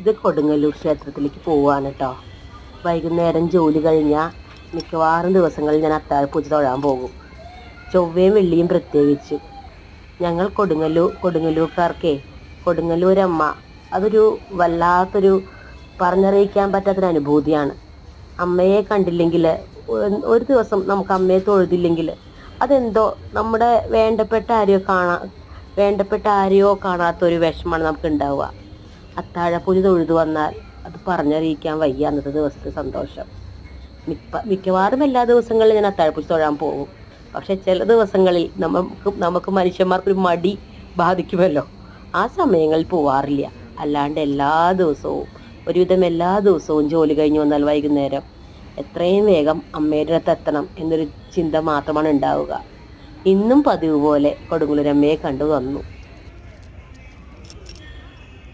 ഇത് കൊടുങ്ങല്ലൂർ ക്ഷേത്രത്തിലേക്ക് പോവാണ് കേട്ടോ. വൈകുന്നേരം ജോലി കഴിഞ്ഞാൽ മിക്കവാറും ദിവസങ്ങളിൽ ഞാൻ അത്താഴപ്പൂജ തൊഴാൻ പോകും. ചൊവ്വയും വെള്ളിയും പ്രത്യേകിച്ച്. ഞങ്ങൾ കൊടുങ്ങല്ലൂർക്കാർക്കേ കൊടുങ്ങല്ലൂരമ്മ അതൊരു വല്ലാത്തൊരു പറഞ്ഞറിയിക്കാൻ പറ്റാത്തൊരു അനുഭൂതിയാണ്. അമ്മയെ കണ്ടില്ലെങ്കിൽ, ഒരു ദിവസം നമുക്ക് അമ്മയെ തൊഴുതില്ലെങ്കിൽ അതെന്തോ നമ്മുടെ വേണ്ടപ്പെട്ട ആരെയോ കാണാത്തൊരു വിഷമമാണ് നമുക്ക് ഉണ്ടാവുക. അത്താഴപ്പൂജ തൊഴുതു വന്നാൽ അത് പറഞ്ഞറിയിക്കാൻ വയ്യ അന്നത്തെ ദിവസത്തെ സന്തോഷം. മിക്കവാറും എല്ലാ ദിവസങ്ങളിലും ഞാൻ അത്താഴപ്പൂജ തൊഴാൻ പോകും. പക്ഷെ ചില ദിവസങ്ങളിൽ നമുക്ക് മനുഷ്യന്മാർക്കൊരു മടി ബാധിക്കുമല്ലോ, ആ സമയങ്ങളിൽ പോവാറില്ല. അല്ലാണ്ട് ഒരുവിധം എല്ലാ ദിവസവും ജോലി കഴിഞ്ഞ് വന്നാൽ വൈകുന്നേരം എത്രയും വേഗം അമ്മയുടെ അടുത്ത് എത്തണം എന്നൊരു ചിന്ത മാത്രമാണ് ഉണ്ടാവുക. ഇന്നും പതിവ് പോലെ കൊടുങ്ങല്ലൂരമ്മയെ കണ്ടു വന്നു.